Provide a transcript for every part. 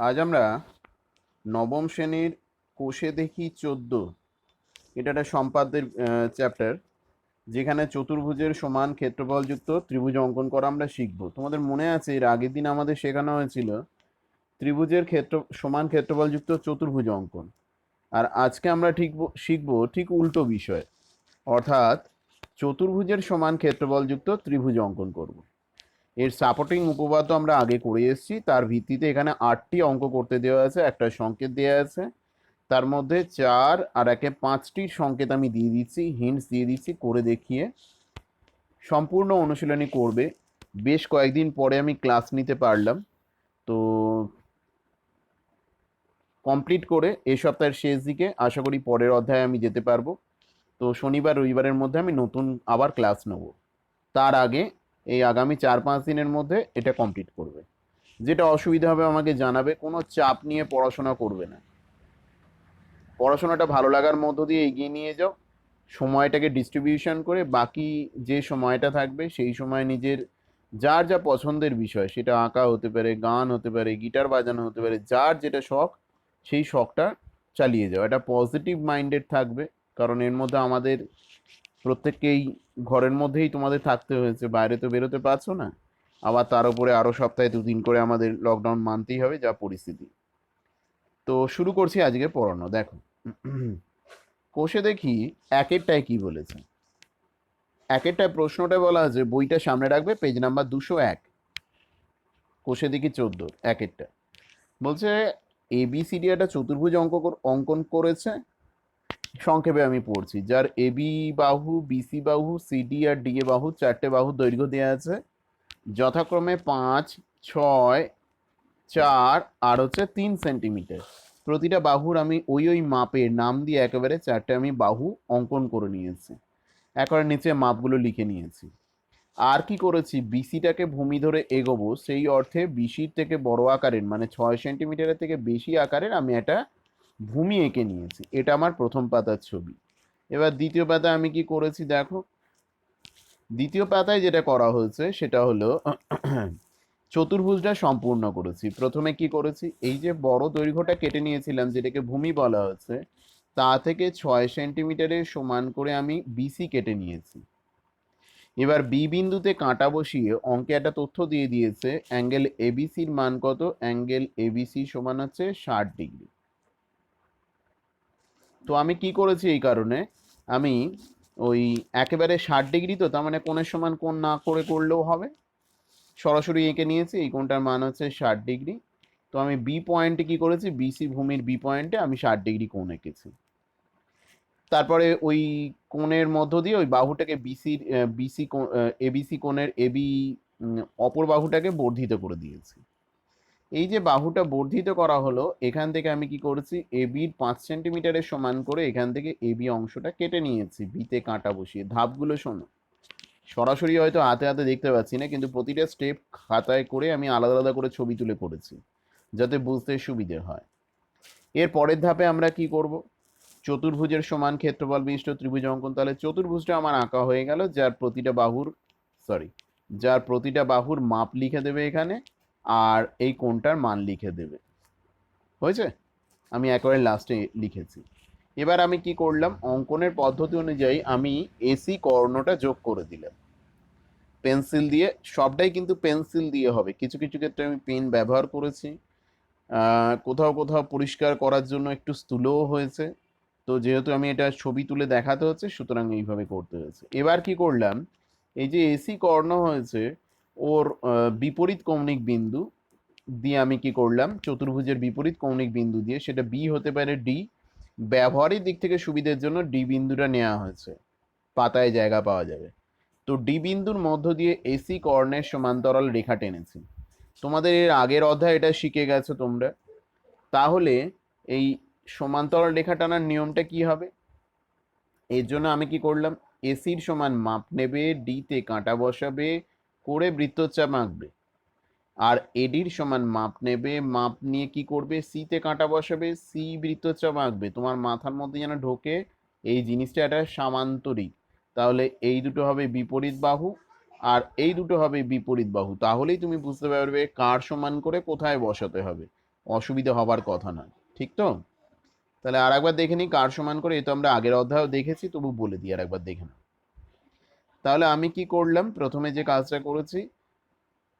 আজ আমরা নবম শ্রেণীর কোষে দেখি 14 এটা একটা সম্পাদ্যের চ্যাপ্টার, যেখানে চতুর্ভুজের সমান ক্ষেত্রফলযুক্ত ত্রিভুজ অঙ্কন করা আমরা শিখব। তোমাদের মনে আছে এর আগের দিন আমাদের শেখানো হয়েছিল ত্রিভুজের সমান ক্ষেত্রফলযুক্ত চতুর্ভুজ অঙ্কন। আর আজকে আমরা শিখব ঠিক উল্টো বিষয়, অর্থাৎ চতুর্ভুজের সমান ক্ষেত্রফলযুক্ত ত্রিভুজ অঙ্কন করব। এর সাপোর্টিং উপপাদ্য আমরা আগে করে এসেছি, তার ভিত্তিতে এখানে 8টি অঙ্ক করতে দেওয়া আছে, একটা সংকেত দেওয়া আছে, তার মধ্যে 4 আর 5টির সংকেত আমি দিয়ে দিচ্ছি, হিন্টস দিয়ে দিচ্ছি, করে দেখিয়ে সম্পূর্ণ অনুশীলনী করবে। বেশ কয়েকদিন পরে আমি ক্লাস নিতে পারলাম, তো কমপ্লিট করে এই সপ্তাহের শেষ দিকে আশা করি পরের অধ্যায়ে আমি যেতে পারবো। তো শনিবার রবিবারের মধ্যে আমি নতুন আবার ক্লাস নেব। তার আগে এই আগামী 4-5 দিনের মধ্যে এটা কমপ্লিট করবে। যেটা অসুবিধা হবে আমাকে জানাবে, কোনো চাপ নিয়ে পড়াশোনা করবে না, পড়াশোনাটা ভালো লাগার মধ্য দিয়ে এগিয়ে নিয়ে যাও। সময়টাকে ডিস্ট্রিবিউশন করে বাকি যে সময়টা থাকবে সেই সময় নিজের যার যা পছন্দের বিষয়, সেটা আঁকা হতে পারে, গান হতে পারে, গিটার বাজানো হতে পারে, যার যেটা শখ সেই শখটা চালিয়ে যাও। এটা পজিটিভ মাইন্ডেড থাকবে, কারণ এর মধ্যে আমাদের প্রত্যেককেই ঘরের মধ্যেই তোমাদের থাকতে হয়েছে, বাইরে তো বেরোতে পারছো না। আবার তার উপরে আরও সপ্তাহে 2 দিন করে আমাদের লকডাউন মানতেই হবে, যা পরিস্থিতি। তো শুরু করছি আজকে পড়ানো। দেখো, কোষে দেখি একেরটায় কি বলেছে। একেরটায় প্রশ্নটা বলা আছে, বইটা সামনে রাখবে, পেজ নাম্বার 201, কোষে দেখি 14 একেরটা। বলছে এবিসিডি একটা চতুর্ভুজ অঙ্কন করেছে। সংক্ষেপে আমি পড়ছি, যার এবি বাহু, বিসি বাহু, সিডি আর ডি এ বাহু, 4টে বাহুর দৈর্ঘ্য দেওয়া আছে যথাক্রমে 5, 6, 4 আর 3 সেন্টিমিটার। প্রতিটা বাহুর আমি ওই মাপের নাম দিয়ে একেবারে 4টে আমি বাহু অঙ্কন করে নিয়েছি, একবারে নিচে মাপগুলো লিখে নিয়েছি। আর কি করেছি, বিসিটাকে ভূমি ধরে এগোবো, সেই অর্থে বিসির থেকে বড় আকারের মানে 6 সেন্টিমিটারের থেকে বেশি আকারের আমি একটা ভূমি এঁকে নিয়েছি। এটা আমার প্রথম পাতার ছবি। এবার দ্বিতীয় পাতায় আমি কি করেছি দেখো, দ্বিতীয় পাতায় যেটা করা হয়েছে সেটা হলো চতুর্ভুজটা সম্পূর্ণ করেছি। প্রথমে কি করেছি, এই যে বড় দৈর্ঘ্যটা কেটে নিয়েছিলাম যেটাকে ভূমি বলা হচ্ছে, তা থেকে 6 সেন্টিমিটারের সমান করে আমি বিসি কেটে নিয়েছি। এবার বি বিন্দুতে কাঁটা বসিয়ে অঙ্কে একটা তথ্য দিয়ে দিয়েছে, অ্যাঙ্গেল এবিসির মান কত, অ্যাঙ্গেল এবিসি সমান হচ্ছে 60 ডিগ্রি। তো আমি কি করেছি, এই কারণে আমি ওই একেবারে 60 ডিগ্রি, তো তার মানে কোণের সমান কোণ না করে করলেও হবে, সরাসরি এঁকে নিয়েছি। এই কোণটার মান হচ্ছে 60 ডিগ্রি। তো আমি বি পয়েন্টে কি করেছি, বিসি ভূমির বি পয়েন্টে আমি 60 ডিগ্রি কোণ এঁকেছি। তারপরে ওই কোণের মধ্য দিয়ে ওই বাহুটাকে বিসি এবিসি কোণের এবি অপর বাহুটাকে বর্ধিত করে দিয়েছি। এই যে বাহুটা বর্ধিত করা হলো, এখান থেকে আমি কি করেছি, এবির 5 সেন্টিমিটারের সমান করে এখান থেকে এবি অংশটা কেটে নিয়েছি বিতে কাঁটা বসিয়ে। ধাপগুলো শোনো, সরাসরি হয়তো হাতে হাতে দেখতে পাচ্ছি না, কিন্তু প্রতিটা স্টেপ খাতায় করে আমি আলাদা আলাদা করে ছবি তুলে করেছি যাতে বুঝতে সুবিধে হয়। এর পরের ধাপে আমরা কি করব, চতুর্ভুজের সমান ক্ষেত্রফল বিশিষ্ট ত্রিভুজ অঙ্কন। তাহলে চতুর্ভুজটা আমার আঁকা হয়ে গেল, যার প্রতিটা বাহুর মাপ লিখে দেবে এখানে, আর এই কোণটার মান লিখে দেবে। হয়েছে, আমি একেবারে লাস্টে লিখেছি। এবার আমি কি করলাম, অঙ্কনের পদ্ধতি অনুযায়ী আমি এসি কর্ণটা যোগ করে দিলাম পেন্সিল দিয়ে। সবটাই কিন্তু পেন্সিল দিয়ে হবে, কিছু কিছু ক্ষেত্রে আমি পেন ব্যবহার করেছি, কোথাও কোথাও পরিষ্কার করার জন্য একটু স্থূলও হয়েছে। তো যেহেতু আমি এটা ছবি তুলে দেখাতে হচ্ছে, সুতরাং এইভাবে করতে হয়েছে। এবার কি করলাম, এই যে এসি কর্ণ হয়েছে ওর বিপরীত কৌণিক বিন্দু দিয়ে আমি কি করলাম, চতুর্ভুজের বিপরীত কৌণিক বিন্দু দিয়ে, সেটা বি হতে পারে ডি, ব্যবহারিক দিক থেকে সুবিধের জন্য ডি বিন্দুটা নেওয়া হয়েছে, পাতায় জায়গা পাওয়া যাবে। তো ডি বিন্দুর মধ্য দিয়ে এসি কর্ণের সমান্তরাল রেখা টেনেছি। তোমাদের এর আগের অধ্যায় এটা শিখে গেছো তোমরা। তাহলে এই সমান্তরাল রেখা টানার নিয়মটা কি হবে, এর জন্য আমি কি করলাম, এসির সমান মাপ নেবে, ডিতে কাঁটা বসাবে, করে বৃত্তচাপ আঁকবে। আর এডির সমান মাপ নেবে, মাপ নিয়ে কি করবে, সিতে কাঁটা বসাবে, সি বৃত্তচাপ আঁকবে। তোমার মাথার মধ্যে যেন ঢোকে এই জিনিসটা একটা সামান্তরিক। তাহলে এই দুটো হবে বিপরীত বাহু, আর এই দুটো হবে বিপরীত বাহু। তাহলেই তুমি বুঝতে পারবে কার সমান করে কোথায় বসাতে হবে। অসুবিধা হবার কথা নয়, ঠিক তো? তাহলে আর একবার দেখে নিই কার সমান করে, এ তো আমরা আগের অধ্যায়েও দেখেছি, তবু বলে দিই আর একবার দেখে নাও। তাহলে আমি কি করলাম, প্রথমে যে কাজটা করেছি,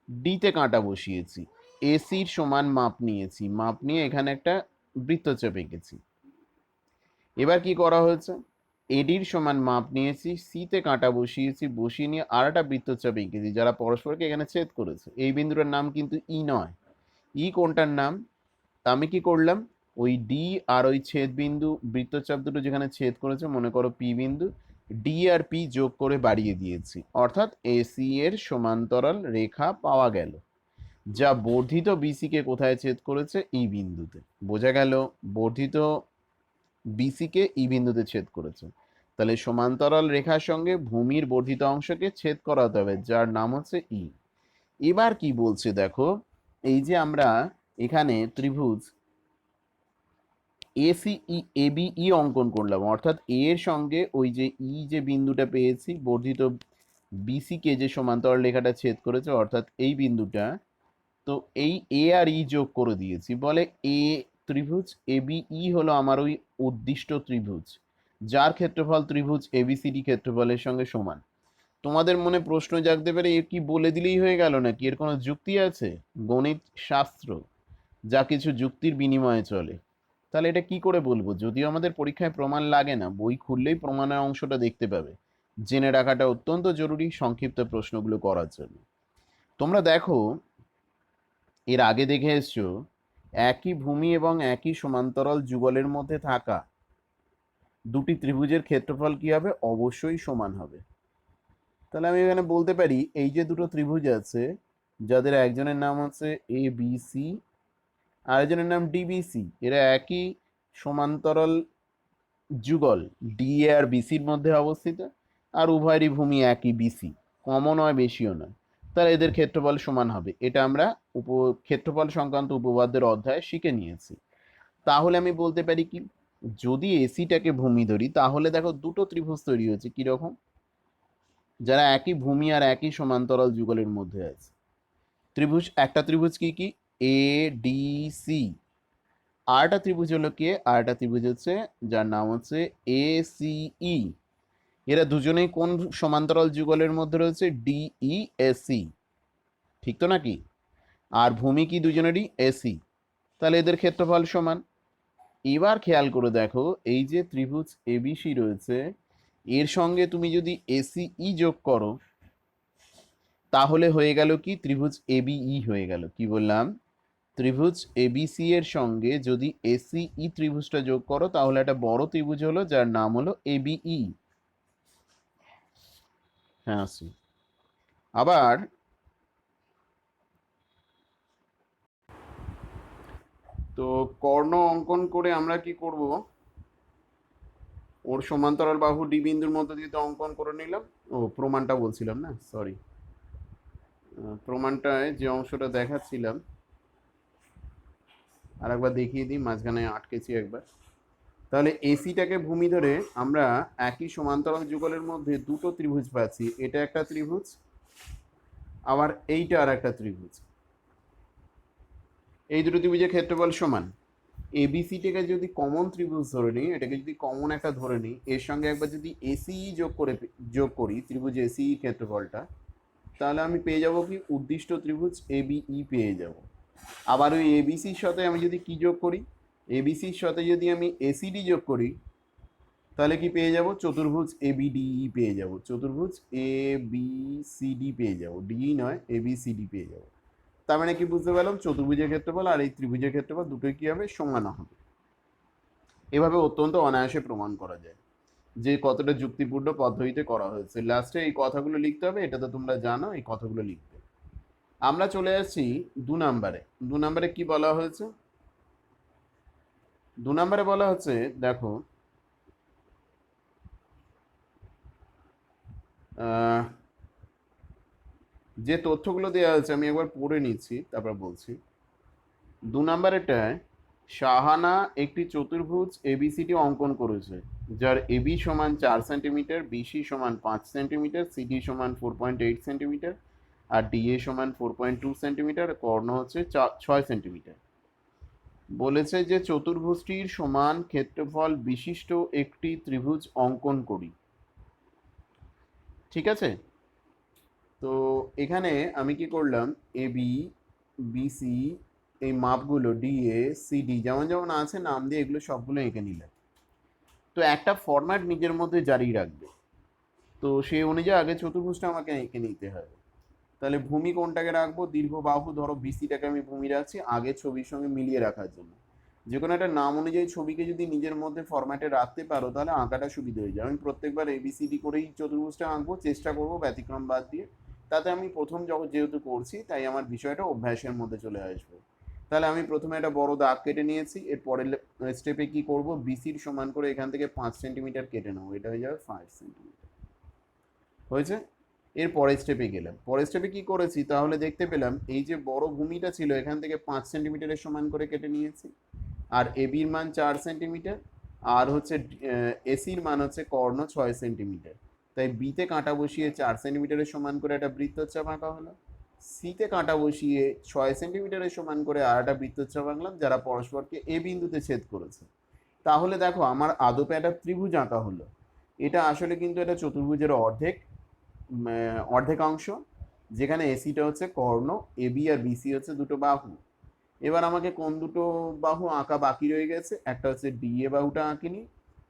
ডিতে কাঁটা বসিয়েছি, এসির সমান মাপ নিয়েছি, মাপ নিয়ে এখানে একটা বৃত্তচাপ এঁকেছি। এবার কি করা হয়েছে, এডির সমান মাপ নিয়েছি, সিতে কাঁটা বসিয়েছি, বসিয়ে নিয়ে আর একটা বৃত্তচাপ এঁকেছি যারা পরস্পরকে এখানে ছেদ করেছে। এই বিন্দুটার নাম কিন্তু ই নয়। ই কোনটার নাম? আমি কি করলাম, ওই ডি আর ওই ছেদ বিন্দু বৃত্তচাপ দুটো যেখানে ছেদ করেছে, মনে করো পি বিন্দু, ডি আর পি যোগ করে বাড়িয়ে দিয়েছি, অর্থাৎ এসি এর সমান্তরাল রেখা পাওয়া গেল, যা বর্ধিত বিসি কে কোথায় ছেদ করেছে, ই বিন্দুতে। বোঝা গেল? বর্ধিত বিসি কে ই বিন্দুতে ছেদ করেছে, তাহলে সমান্তরাল রেখার সঙ্গে ভূমির বর্ধিত অংশকে ছেদ করাতে হবে, যার নাম হচ্ছে ই। এবার কি বলছে দেখো, এই যে আমরা এখানে ত্রিভুজ এসিই এবিই অঙ্কন করলাম, অর্থাৎ এ এর সঙ্গে ওই যে ই যে বিন্দুটা পেয়েছি, বর্ধিত বিসি কে যে সমান্তরাল রেখাটা ছেদ করেছে, অর্থাৎ এই বিন্দুটা, তো এই এ আর ই যোগ করে দিয়েছি, বলে এ ত্রিভুজ এবিই হলো আমার ওই উদ্দিষ্ট ত্রিভুজ, যার ক্ষেত্রফল ত্রিভুজ এবিসিডি ক্ষেত্রফলের সঙ্গে সমান। তোমাদের মনে প্রশ্ন জাগতে পারে, এর কি বলে দিলেই হয়ে গেল নাকি, এর কোনো যুক্তি আছে? গণিত শাস্ত্র যা কিছু যুক্তির বিনিময়ে চলে। তাহলে এটা কি করে বলবো, যদিও আমাদের পরীক্ষায় প্রমাণ লাগে না, বই খুললেই প্রমাণের অংশটা দেখতে পাবে। জেনে রাখাটা অত্যন্ত জরুরি সংক্ষিপ্ত প্রশ্নগুলো করার জন্য। তোমরা দেখো, এর আগে দেখে এসছো, একই ভূমি এবং একই সমান্তরাল যুগলের মধ্যে থাকা দুটি ত্রিভুজের ক্ষেত্রফল কি হবে, অবশ্যই সমান হবে। তাহলে আমি এখানে বলতে পারি, এই যে দুটো ত্রিভুজ আছে, যাদের একজনের নাম হচ্ছে এ বি সি, আরেকজনের নাম ডিবিসি, এরা একই সমান্তরাল যুগল, ডি এ আর বিসির মধ্যে অবস্থিত, আর উভয়েরই ভূমি একই বিসি, কমও নয় বেশিও নয়, তাহলে এদের ক্ষেত্রফল সমান হবে। এটা আমরা ক্ষেত্রফল সংক্রান্ত উপপাদ্যের অধ্যায়ে শিখে নিয়েছি। তাহলে আমি বলতে পারি কি, যদি এসিটাকে ভূমি ধরি, তাহলে দেখো দুটো ত্রিভুজ তৈরি হয়েছে, কিরকম, যারা একই ভূমি আর একই সমান্তরাল যুগলের মধ্যে আছে। ত্রিভুজ, একটা ত্রিভুজ কি কি, এ ডি সি, আরেকটা ত্রিভুজ হলো কে, আরেকটা ত্রিভুজ হচ্ছে যার নাম হচ্ছে এ সি ই। এরা দুজনেই কোন সমান্তরাল যুগলের মধ্যে রয়েছে, ডিই এসি, ঠিক তো নাকি? আর ভূমি কি দুজনেরই এসি, তাহলে এদের ক্ষেত্রফল সমান। এবার খেয়াল করে দেখো, এই যে ত্রিভুজ এবিসি রয়েছে, এর সঙ্গে তুমি যদি এসিই যোগ করো, তাহলে হয়ে গেল কি, ত্রিভুজ এবিই হয়ে গেল। কি বললাম, ত্রিভুজ এবিসি এর সঙ্গে যদি এসিই ত্রিভুজটা যোগ করো, তাহলে একটা বড় ত্রিভুজ হলো, যার নাম হলো এবিই। হ্যাঁ আসি। আবার তো কর্ণ অঙ্কন করে আমরা কি করব, ওর সমান্তরাল বাহু ডি বিন্দুর মধ্যে দিয়ে তো অঙ্কন করে নিলাম। ও প্রমাণটা বলছিলাম না, সরি, প্রমাণটায় যে অংশটা দেখাচ্ছিলাম, আর একবার দেখিয়ে দিই, মাঝখানে আটকেছি একবার। তাহলে এসিটাকে ভূমি ধরে আমরা একই সমান্তরাল যুগলের মধ্যে দুটো ত্রিভুজ পাচ্ছি, এটা একটা ত্রিভুজ, আবার এইটা আর একটা ত্রিভুজ। এই দুটো ত্রিভুজের ক্ষেত্রফল সমান। এবিসিটাকে যদি কমন ত্রিভুজ ধরে নিই, এটাকে যদি কমন একটা ধরে নিই, এর সঙ্গে একবার যদি এসিই যোগ করি ত্রিভুজ এসিই ক্ষেত্রফলটা, তাহলে আমি পেয়ে যাব কি, উদ্দিষ্ট ত্রিভুজ এবিই পেয়ে যাব। আবার ওই এবিসির সাথে আমি যদি কি যোগ করি, এবিসির সাথে যদি আমি এসিডি যোগ করি, তাহলে কি পেয়ে যাব, চতুর্ভুজ এবিডিই পেয়ে যাব, চতুর্ভুজ এ বি সি ডি পেয়ে যাব, ডিই নয় এবিসিডি পেয়ে যাব। তার মানে কি বুঝতে পারলাম, চতুর্ভুজের ক্ষেত্রফল আর এই ত্রিভুজের ক্ষেত্রফল দুটোই কি হবে, সমান হবে। এভাবে অত্যন্ত অনায়াসে প্রমাণ করা যায় যে কতটা যুক্তিপূর্ণ পদ্ধতিতে করা হয়েছে। লাস্টে এই কথাগুলো লিখতে হবে, এটা তো তোমরা জানো, এই কথাগুলো লিখতে। আমরা চলে আসছি 2 নম্বরে। 2 নম্বরে কি বলা হয়েছে, 2 নম্বরে বলা হচ্ছে, দেখো যে তথ্যগুলো দেওয়া হয়েছে আমি একবার পড়ে নিচ্ছি, তারপর বলছি। 2 নম্বরেরটায় শাহানা একটি চতুর্ভুজ এবিসিডি অঙ্কন করেছে, যার এবি সমান 4 সেন্টিমিটার, বিসি সমান 5 সেন্টিমিটার, সিডি সমান 4.8 সেন্টিমিটার, আর ডিএ সমান 4.2 সেন্টিমিটার, কর্ণ হচ্ছে 6 সেন্টিমিটার। বলেছে যে চতুর্ভুজটির সমান ক্ষেত্রফল বিশিষ্ট একটি ত্রিভুজ অঙ্কন করি। ঠিক আছে, তো এখানে আমি কি করলাম, এ বি, বিসি, এই মাপগুলো ডিএ সিডি যেমন যেমন আছে নাম দিয়ে এগুলো সবগুলো এঁকে নিলাম। তো একটা ফরম্যাট নিজের মধ্যে জারি রাখবে, তো সেই অনুযায়ী আগে চতুর্ভুজটা আমাকে এঁকে নিতে হবে। তাহলে ভূমি কোনটাকে রাখবো, দীর্ঘ বাহু ধরো বিসিটাকে আমি ভূমি রাখছি আগের ছবির সঙ্গে মিলিয়ে রাখার জন্য। যে কোনো একটা নাম অনুযায়ী ছবিকে যদি নিজের মধ্যে ফরম্যাটে রাখতে পারো তাহলে আঁকাটা সুবিধা হয়ে যায়। আমি প্রত্যেকবার এবিসিডি করেই চতুর্ভুজটা আঁকবো, চেষ্টা করবো ব্যতিক্রম বাদ দিয়ে। তাতে আমি প্রথম যেহেতু করছি তাই আমার বিষয়টা অভ্যাসের মধ্যে চলে আসবে। তাহলে আমি প্রথমে একটা বড় দাগ কেটে নিয়েছি, এর পরের স্টেপে কি করব, বিসির সমান করে এখান থেকে 5 সেন্টিমিটার কেটে নেবো, এটা হয়ে যাবে 5 সেন্টিমিটার। হয়েছে। এর পরের স্টেপে গেলাম, পরের স্টেপে কি করেছি তাহলে দেখতে পেলাম এই যে বড় ভূমিটা ছিল এখান থেকে 5 সেন্টিমিটারের সমান করে কেটে নিয়েছি, আর এবির মান 4 সেন্টিমিটার, আর হচ্ছে এসির মান হচ্ছে কর্ণ 6 সেন্টিমিটার। তাই বিতে কাঁটা বসিয়ে 4 সেন্টিমিটারের সমান করে একটা বৃত্তচাপ আঁকা হলো, সিতে কাঁটা বসিয়ে 6 সেন্টিমিটারের সমান করে আর একটা বৃত্তচাপ আঁকলাম যারা পরস্পরকে এ বিন্দুতে ছেদ করেছে। তাহলে দেখো আমার আদপে একটা ত্রিভুজ আঁকা হলো। এটা আসলে কিন্তু এটা চতুর্ভুজের অর্ধেকাংশ, যেখানে এসিটা হচ্ছে কর্ণ, এবি আর বিসি হচ্ছে দুটো বাহু। এবার আমাকে কোন দুটো বাহু আঁকা বাকি রয়ে গেছে, একটা হচ্ছে ডিএ বাহুটা আঁকিনি,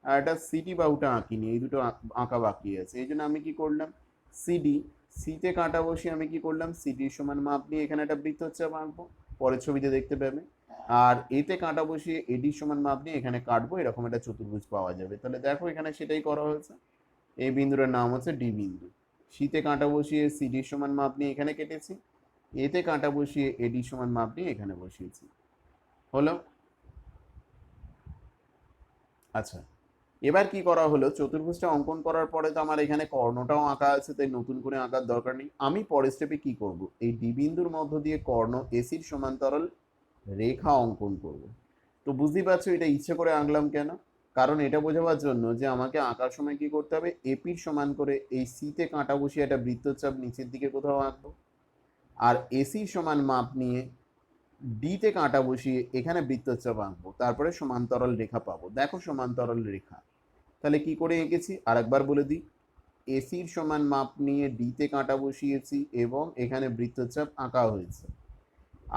আর একটা সিটি বাহুটা আঁকিনি, এই দুটো আঁকা বাকি আছে। এই জন্য আমি কি করলাম, সিডি, সিতে কাঁটা বসিয়ে আমি কি করলাম, সিডির সমান মাপ নিয়ে এখানে একটা বৃত্তচাপ আঁকবো, পরের ছবিতে দেখতে পাবে। আর এতে কাঁটা বসিয়ে এডির সমান মাপ নিয়ে এখানে কাটবো, এরকম একটা চতুর্ভুজ পাওয়া যাবে। তাহলে দেখো এখানে সেটাই করা হয়েছে। এই বিন্দুটার নাম হচ্ছে ডি বিন্দু। সিতে কাঁটা বসিয়ে সিডির সমান মাপ নিয়ে এখানে কেটেছি, এতে কাঁটা বসিয়ে এডির সমান মাপ নিয়ে এখানে বসিয়েছি। হলো। আচ্ছা, এবার কি করা হলো, চতুর্ভুজটা অঙ্কন করার পরে তো আমার এখানে কর্ণটাও আঁকা আছে, তাই নতুন করে আঁকার দরকার নেই। আমি পরের স্টেপে কি করব, এই ডি বিন্দুর মধ্য দিয়ে কর্ণ এসির সমান্তরাল রেখা অঙ্কন করব। তো বুঝতেই পারছো এটা ইচ্ছে করে আঁকলাম কেন, কারণ এটা বোঝাবার জন্য যে আমাকে আঁকার সময় কি করতে হবে, এপির সমান করে এই সিতে কাঁটা বসিয়ে একটা বৃত্তচাপ নিচের দিকে কোথাও আঁকবো, আর এসির সমান মাপ নিয়ে ডিতে কাঁটা বসিয়ে এখানে বৃত্তচাপ আঁকবো, তারপরে সমান্তরাল রেখা পাবো। দেখো সমান্তরাল রেখা তাহলে কি করে এঁকেছি আরেকবার বলে দিই, এসির সমান মাপ নিয়ে ডিতে কাঁটা বসিয়েছি এবং এখানে বৃত্তচাপ আঁকা হয়েছে।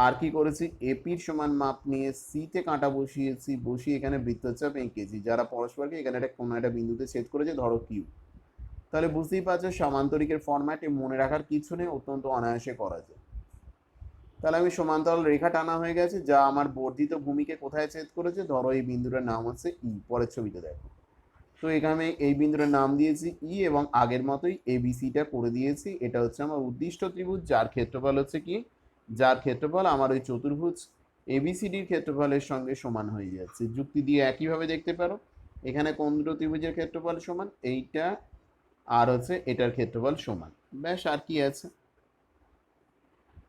আর কি করেছি, এপির সমান মাপ নিয়ে সিতে কাঁটা বসিয়েছি, বসিয়ে এখানে বৃত্তচাপ এঁকেছি যারা পরস্পরকে এখানে একটা কোনো একটা বিন্দুতে ছেদ করেছে, ধরো কিউ। তাহলে বুঝতেই পারছো সমান্তরিকের ফরম্যাটে মনে রাখার কিছু নেই, অত্যন্ত অনায়াসে করা যায়। তাহলে আমি সমান্তরাল রেখা টানা হয়ে গেছে যা আমার বর্ধিত ভূমিকে কোথায় ছেদ করেছে, ধরো এই বিন্দুটার নাম হচ্ছে ই, পরের ছবিতে দেখো। তো এখানে এই বিন্দুটার নাম দিয়েছি ই এবং আগের মতোই এবিসিটা করে দিয়েছি। এটা হচ্ছে আমার উদ্দিষ্ট ত্রিভুজ যার ক্ষেত্রফল হচ্ছে কি, যার ক্ষেত্রফল আমার ওই চতুর্ভুজ এবিসিডির ক্ষেত্রফলের সঙ্গে সমান হয়ে যাচ্ছে। যুক্তি দিয়ে একইভাবে দেখতে পারো এখানে কোন দুটো ত্রিভুজের ক্ষেত্রফল সমান, এইটা আর হচ্ছে এটার ক্ষেত্রফল সমান। ব্যাস, আর কি আছে।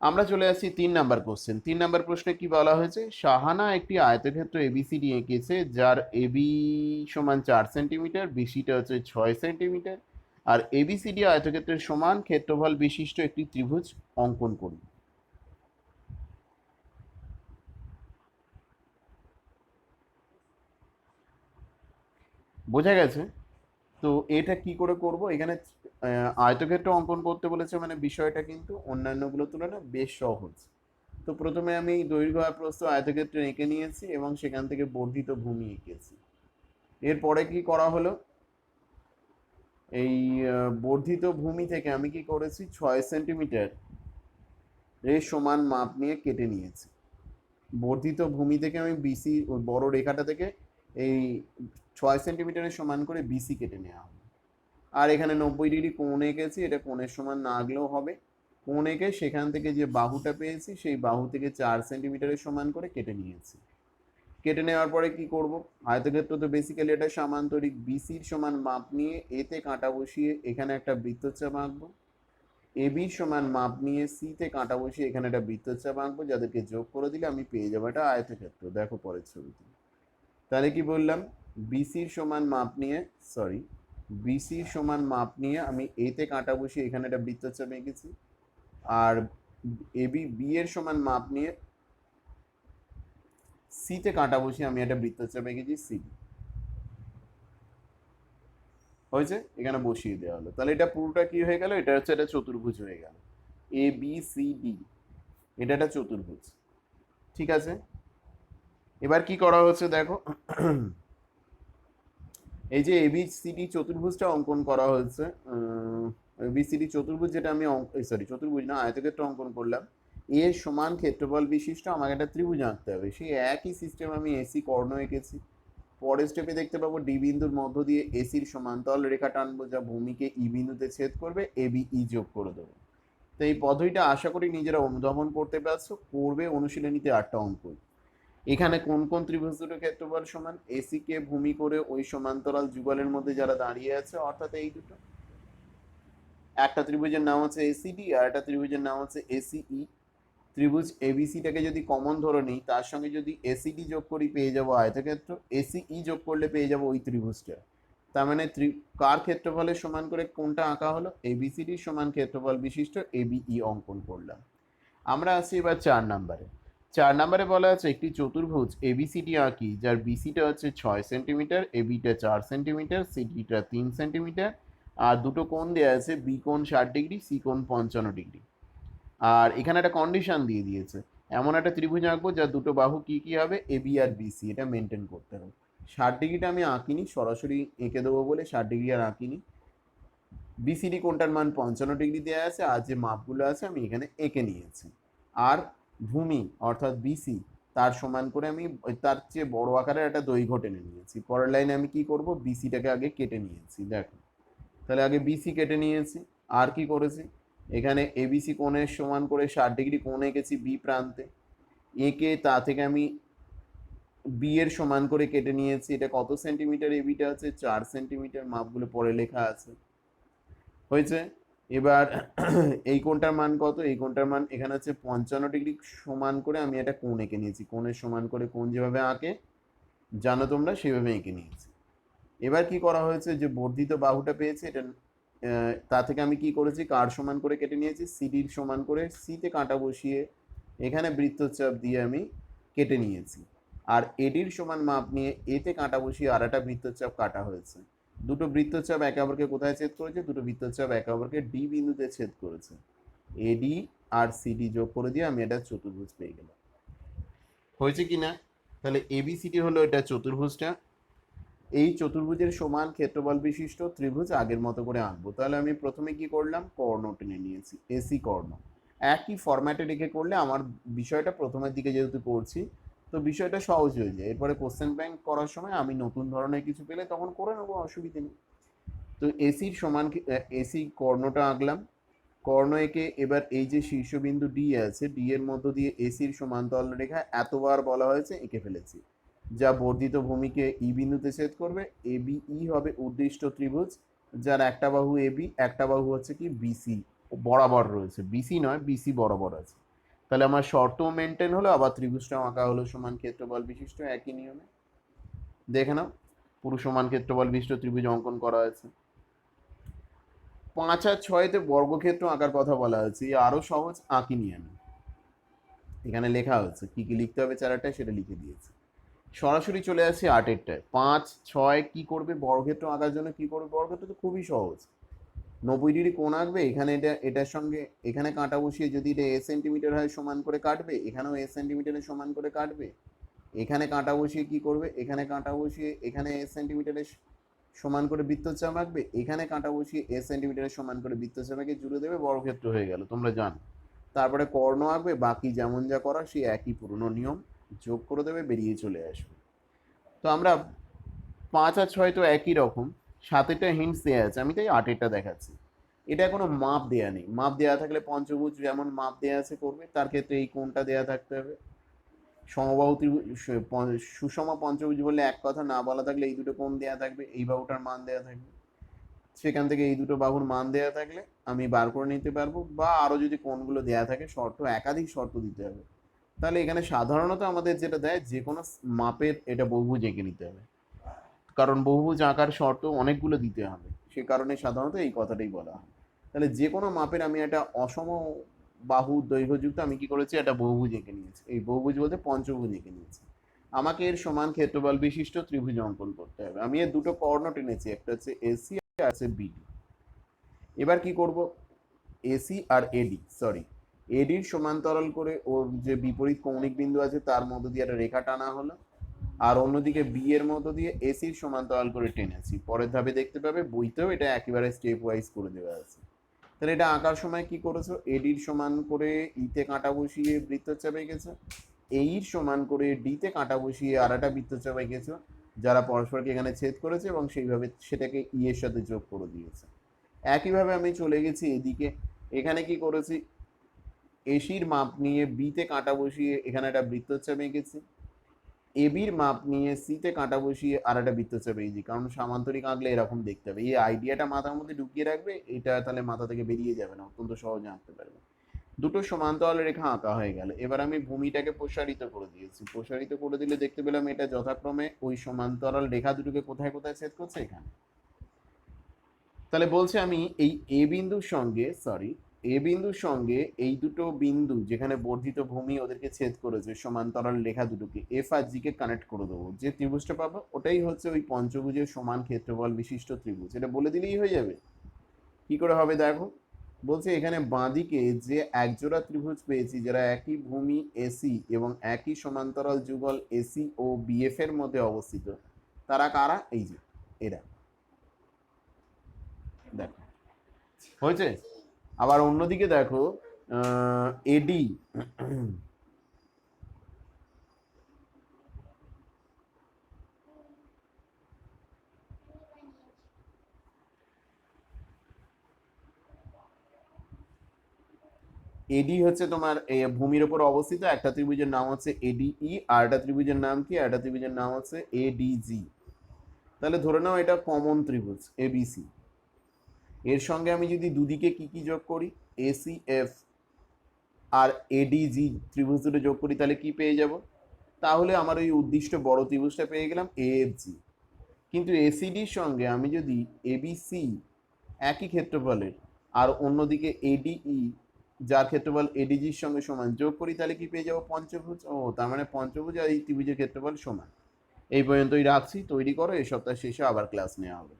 আমরা চলে আসছি 3 নাম্বার কোশ্চেন। 3 নাম্বার প্রশ্নে কি বলা হয়েছে, সাহানা একটি আয়তক্ষেত্র এবিসিডি এঁকেছে যার এবি সমান 4 সেন্টিমিটার, বিসিটা হচ্ছে 6 সেন্টিমিটার, আর এবিসিডি আয়তক্ষেত্রের সমান ক্ষেত্রফল বিশিষ্ট একটি ত্রিভুজ অঙ্কন করুন। বোঝা গেছে। তো এটা কি করে করব, এখানে আয়তক্ষেত্র অঙ্কন করতে বলেছে মানে বিষয়টা কিন্তু অন্যান্যগুলোর তুলনায় বেশ সহজ। তো প্রথমে আমি দৈর্ঘ্য আর প্রস্থ আয়তক্ষেত্রে এঁকে নিয়েছি এবং সেখান থেকে বর্ধিত ভূমি এঁকেছি। এরপরে কি করা হলো, এই বর্ধিত ভূমি থেকে আমি কি করেছি, 6 সেন্টিমিটার এর সমান মাপ নিয়ে কেটে নিয়েছি। বর্ধিত ভূমি থেকে আমি বিসি ওই বড় রেখাটা থেকে এই 6 সেন্টিমিটারের সমান করে বিসি কেটে নেওয়া হবে। আর এখানে 90 ডিগ্রি কোণ এঁকেছি, এটা কোণের সমান না আগলেও হবে। কোণ এঁকে সেখান থেকে যে বাহুটা পেয়েছি সেই বাহু থেকে 4 সেন্টিমিটারের সমান করে কেটে নিয়েছি। কেটে নেওয়ার পরে কি করব, আয়তক্ষেত্র তো বেসিক্যালি এটা সামান্তরিক, বিসির সমান মাপ নিয়ে এতে কাঁটা বসিয়ে এখানে একটা বৃত্তচাপ আঁকবো, এবির সমান মাপ নিয়ে সিতে কাঁটা বসিয়ে এখানে একটা বৃত্তচাপ আঁকবো, যাদেরকে যোগ করে দিলে আমি পেয়ে যাবো একটা আয়তক্ষেত্র। দেখো পরের ছবিতে। তাহলে কি বললাম, বিসির সমান মাপ নিয়ে, সরি, বিসির সমান মাপ নিয়ে আমি এতে কাঁটা বসিয়ে এখানে একটা বৃত্তচাপ এঁকেছি, আর বি এর সমান মাপ নিয়ে সিতে কাঁটা বসিয়ে আমি একটা বৃত্তচাপ এঁকেছি সিডি, হয়েছে, এখানে বসিয়ে দেওয়া হলো। তাহলে এটা পুরোটা কি হয়ে গেল, এটা হচ্ছে একটা চতুর্ভুজ হয়ে গেল, এ বি সি ডি, এটা একটা চতুর্ভুজ। ঠিক আছে, এবার কি করা হচ্ছে দেখো, এই যে এবিসিডি চতুর্ভুজটা অঙ্কন করা হয়েছে, এবিসিডি চতুর্ভুজ যেটা আমি সরি চতুর্ভুজ না, আয়তক্ষেত্র অঙ্কন করলাম, এ সমান ক্ষেত্রফল বিশিষ্ট আমাকে একটা ত্রিভুজ আঁকতে হবে। সেই একই সিস্টেম আমি এসি কর্ণ এঁকেছি। পরের স্টেপে দেখতে পাবো ডি বিন্দুর মধ্য দিয়ে এসির সমান্তরাল রেখা টানবো, যা ভূমিকে ই বিন্দুতে ছেদ করবে, এ বি ই যোগ করে দেবো। তো এই পদ্ধতিটা আশা করি নিজেরা অনুধাবন করতে পারছো, করবে অনুশীলনীতে 8টা অঙ্ক। এখানে কোন কোন ত্রিভুজ দুটো ক্ষেত্রফল সমান, এসি কে ভূমি করে ওই সমান্তরাল যুগলের মধ্যে যারা দাঁড়িয়ে আছে, অর্থাৎ এই দুটো, একটা ত্রিভুজের নাম হচ্ছে এসিডি আর একটা ত্রিভুজের নাম হচ্ছে এসিই। ত্রিভুজ এবিসিটাকে যদি কমন ধরে নিই, তার সঙ্গে যদি এসিডি যোগ করি পেয়ে যাবো আয়তক্ষেত্র, এসিই যোগ করলে পেয়ে যাবো ওই ত্রিভুজটা। তার মানে কার ক্ষেত্রফলের সমান করে কোনটা আঁকা হলো, এবিসিডি সমান ক্ষেত্রফল বিশিষ্ট এবিই অঙ্কন করলাম। আমরা আসছি এবার 4 নম্বরে। 4 নম্বরে বলা আছে একটি চতুর্ভুজ এবিসিডি আঁকি, যার বিসিটা হচ্ছে 6 সেন্টিমিটার, এবিটা 4 সেন্টিমিটার, সিডিটা 3 সেন্টিমিটার, আর দুটো কোণ দেওয়া আছে, বি কোণ 60 ডিগ্রি, সি কোণ 55 ডিগ্রি। আর এখানে একটা কন্ডিশন দিয়ে দিয়েছে, এমন একটা ত্রিভুজ আঁকবো যার দুটো বাহু কি কি হবে, এবি আর বিসি, এটা মেনটেন করতে হবে। 60 ডিগ্রিটা আমি আঁকিনি, সরাসরি এঁকে দেবো বলে 60 ডিগ্রি আর আঁকিনি। বিসিডি কোণটার মান 55 ডিগ্রি দেওয়া আছে, আর যে মাপগুলো আছে আমি এখানে এঁকে নিয়েছি। আর ভূমি অর্থাৎ বিসি, তার সমান করে আমি তার চেয়ে বড় আকারের একটা দৈর্ঘ্য টেনে নিয়েছি। পরের লাইনে আমি কি করব, বিসিটাকে আগে কেটে নিয়েছি, দেখো। তাহলে আগে বিসি কেটে নিয়েছি, আর কি করেছি, এখানে এবিসি কোণের সমান করে 60 ডিগ্রি কোণ এঁকেছি বি প্রান্তে, এঁকে তা থেকে আমি বি এর সমান করে কেটে নিয়েছি। এটা কত সেন্টিমিটার, এবিটা হচ্ছে 4 সেন্টিমিটার, মাপগুলো পরে লেখা আছে, হয়েছে। এবার এই কোণটার মান কত, এই কোণটার মান এখানে হচ্ছে 55 ডিগ্রি, সমান করে আমি একটা কোণ এঁকে নিয়েছি। কোণের সমান করে কোণ যেভাবে আঁকে জানো তোমরা, সেভাবে এঁকে নিয়েছি। এবার কি করা হয়েছে, যে বর্ধিত বাহুটা পেয়েছে, এটা তা থেকে আমি কি করেছি, কার সমান করে কেটে নিয়েছি, সিডির সমান করে, সিতে কাঁটা বসিয়ে এখানে বৃত্তচাপ দিয়ে আমি কেটে নিয়েছি। আর এডির সমান মাপ নিয়ে এতে কাঁটা বসিয়ে আর একটা বৃত্তচাপ কাটা হয়েছে। দুটো বৃত্তচাপ একে অপরকে কোথায় ছেদ করেছে, দুটো বৃত্তচাপ একে অপরকে ডি বিন্দুতে ছেদ করেছে। এডি আর সিডি যোগ করে দিয়ে আমি এটা চতুর্ভুজ পেয়ে গেলাম। হয়েছে কি না, তাহলে এবিসিডি হলো এটা চতুর্ভুজটা। এই চতুর্ভুজের সমান ক্ষেত্রফল বিশিষ্ট ত্রিভুজ আগের মতো করে আঁকবো। তাহলে আমি প্রথমে কি করলাম, কর্ণ টেনে নিয়েছি, এসি কর্ণ। একই ফরম্যাটে রেখে করলে আমার বিষয়টা প্রথমের দিকে যেহেতু করছি, তো বিষয়টা সহজ হয়ে যায়। এরপরে কোশ্চেন ব্যাংক করার সময় আমি নতুন ধরনের কিছু পেলে তখন করে নেবো, অসুবিধে নেই। তো এসির সমান এসি কর্ণটা আঁকলাম। কর্ণ এঁকে এবার এই যে শীর্ষবিন্দু ডি আছে, ডি এর মধ্য দিয়ে এসির সমান্তরাল রেখা এতবার বলা হয়েছে এঁকে ফেলেছি, যা বর্ধিত ভূমিকে ই বিন্দুতে ছেদ করবে। এ বি ই হবে উদ্দিষ্ট ত্রিভুজ, যার একটা বাহু এ বি, একটা বাহু হচ্ছে কি বিসি বরাবর রয়েছে, বিসি নয় বিসি বরাবর আছে। তাহলে আমার শর্ত মেনটেন হলো, আবার ত্রিভুজটা আঁকা হলো সমান ক্ষেত্রফল বিশিষ্ট একই নিয়মে। দেখে নাও, পুরো সমান ক্ষেত্রফল বিশিষ্ট ত্রিভুজ অঙ্কন করা হয়েছে। 5 আর 6-তে বর্গক্ষেত্র আঁকার কথা বলা হয়েছে, আরো সহজ আঁকিনি আমি। এখানে লেখা হচ্ছে কি কি লিখতে হবে চারাটায়, সেটা লিখে দিয়েছে। সরাসরি চলে আসছি 8-এরটায়। 5, 6 কি করবে, বর্গক্ষেত্র আঁকার জন্য কি করবে, বর্গক্ষেত্র তো খুবই সহজ। 90 ডিগ্রি কোণ আঁকবে, এখানে এটার সঙ্গে এখানে কাঁটা বসিয়ে, যদি এটা এ সেন্টিমিটার হয় সমান করে কাটবে, এখানেও এ সেন্টিমিটারের সমান করে কাটবে। এখানে কাঁটা বসিয়ে কি করবে, এখানে কাঁটা বসিয়ে এখানে এ সেন্টিমিটারের সমান করে বৃত্তচাপ আঁকবে, এখানে কাঁটা বসিয়ে এ সেন্টিমিটারের সমান করে বৃত্তচাপ এঁকে জুড়ে দেবে, বর্গক্ষেত্র হয়ে গেল, তোমরা জানো। তারপরে কর্ণ আঁকবে, বাকি যেমন যা করা সেই একই পুরনো নিয়ম, যোগ করে দেবে, বেরিয়ে চলে আসবে। তো আমরা 5 আর 6 তো একই রকম, 7-এরটা হিন্টস দেওয়া আছে, আমি তাই 8-এরটা দেখাচ্ছি। এটা কোনো মাপ দেয়া নেই, মাপ দেওয়া থাকলে পঞ্চভুজ যেমন মাপ দেওয়া আছে করবে, তার ক্ষেত্রে এই কোণটা দেওয়া থাকতে হবে। সমবাহু ত্রিভুজ, সুষম পঞ্চভুজ বললে এক কথা, না বলা থাকলে এই দুটো কোণ দেওয়া থাকবে, এই বাহুটার মান দেওয়া থাকবে, সেখান থেকে এই দুটো বাহুর মান দেওয়া থাকলে আমি বার করে নিতে পারবো। বা আরো যদি কোণগুলো দেওয়া থাকে, শর্ত একাধিক শর্ত দিতে হবে। তাহলে এখানে সাধারণত আমাদের যেটা দেয়, যে কোনো মাপের এটা বহুভুজ এঁকে নিতে হবে, কারণ বহুভুজ আঁকার শর্ত অনেকগুলো দিতে হবে, সে কারণে সাধারণত এই কথাটাই বলা হয়। তাহলে যে কোনো মাপের আমি একটা অসম বাহু দৈর্ঘ্যযুক্ত আমি কি করেছি, একটা বহুভুজ এঁকে নিয়েছি, এই বহুভুজ বলতে পঞ্চভুজ এঁকে নিয়েছি। আমাকে এর সমান ক্ষেত্রফল বিশিষ্ট ত্রিভুজ অঙ্কন করতে হবে। আমি এর দুটো কর্ণ টেনেছি, একটা হচ্ছে এসি আর আছে বিডি। এবার কি করব, এসি আর এডি, সরি, এডির সমান্তরাল করে ওর যে বিপরীত কৌণিক বিন্দু আছে তার মধ্য দিয়ে একটা রেখা টানা হলো, আর অন্যদিকে বি এর মধ্য দিয়ে এসির সমান্তরাল করে টেনেছি। পরের ধাপে দেখতে পাবে বইতেও এটা একেবারে স্টেপ ওয়াইজ করে দেওয়া আছে। তাহলে এটা আঁকার সময় কি করেছো, এডির সমান করে ইতে কাঁটা বসিয়ে বৃত্তচাপ এঁকেছো, এইর সমান করে ডিতে কাঁটা বসিয়ে আর একটা বৃত্তচাপ এঁকেছো, যারা পরস্পরকে এখানে ছেদ করেছে এবং সেইভাবে সেটাকে ই এর সাথে যোগ করে দিয়েছে। একইভাবে আমি চলে গেছি এদিকে, এখানে কি করেছি, এসির মাপ নিয়ে বিতে কাঁটা বসিয়ে এখানে একটা বৃত্তচাপ এঁকেছি, এবির মাপ নিয়ে সিতে কাঁটা বসিয়ে আর একটা বৃত্তচাপ এঁকেছি, কারণ সামান্তরিক আঁকলে এরকম দেখতে হবে। এই আইডিয়াটা মাথার মধ্যে ঢুকিয়ে রাখবে, এটা তাহলে মাথা থেকে বেরিয়ে যাবে না, অত্যন্ত সহজে আঁকতে পারবে। দুটো সমান্তরাল রেখা আঁকা হয়ে গেল। এবার আমি ভূমিটাকে প্রসারিত করে দিয়েছি, প্রসারিত করে দিলে দেখতে পেলাম এটা যথাক্রমে ওই সমান্তরাল রেখা দুটোকে কোথায় কোথায় ছেদ করছে, এখানে। তাহলে বলছে আমি এই এ বিন্দুর সঙ্গে, সরি, এ বিন্দুর সঙ্গে এই দুটো বিন্দু যেখানে বর্ধিত ভূমি ওদেরকে ছেদ করেছে সমান্তরাল রেখা দুটোকে এফ আর জি কে কানেক্ট করে দেবো। যে ত্রিভুজটা পাবো ওটাই হচ্ছে ওই পঞ্চভুজের সমান ক্ষেত্রফল বিশিষ্ট ত্রিভুজ। এটা বলে দিলেই হয়ে যাবে। কি করে হবে দেখো, বলছে এখানে বাঁদিকে যে একজোড়া ত্রিভুজ পেয়েছি যারা একই ভূমি এসি এবং একই সমান্তরাল যুগল এসি ও বিএফ এর মধ্যে অবস্থিত, তারা কারা, এই যে এরা। দেখো হয়েছে। আবার অন্যদিকে দেখো, এডি, এডি হচ্ছে তোমার ভূমির উপর অবস্থিত একটা ত্রিভুজের নাম হচ্ছে এডিই, আর একটা ত্রিভুজের নাম কি, একটা ত্রিভুজের নাম হচ্ছে এডিজি। তাহলে ধরে নাও এটা কমন ত্রিভুজ এবিসি। এর সঙ্গে আমি যদি দুদিকে কি কি যোগ করি, এসিএফ আর এডিজি ত্রিভুজ দুটো যোগ করি, তাহলে কি পেয়ে যাব, তাহলে আমার ওই উদ্দিষ্ট বড় ত্রিভুজটা পেয়ে গেলাম এএফজি। কিন্তু এসিডির সঙ্গে আমি যদি এবিসি একই ক্ষেত্রফলের আর অন্যদিকে এডিই যার ক্ষেত্রফল এডিজির সঙ্গে সমান যোগ করি, তাহলে কি পেয়ে যাবো, পঞ্চভুজ। ও তার মানে পঞ্চভুজ আর এই ত্রিভুজের ক্ষেত্রফল সমান। এই পর্যন্তই রাখছি, তৈরি করো, এই সপ্তাহ শেষে আবার ক্লাস নেওয়া হবে।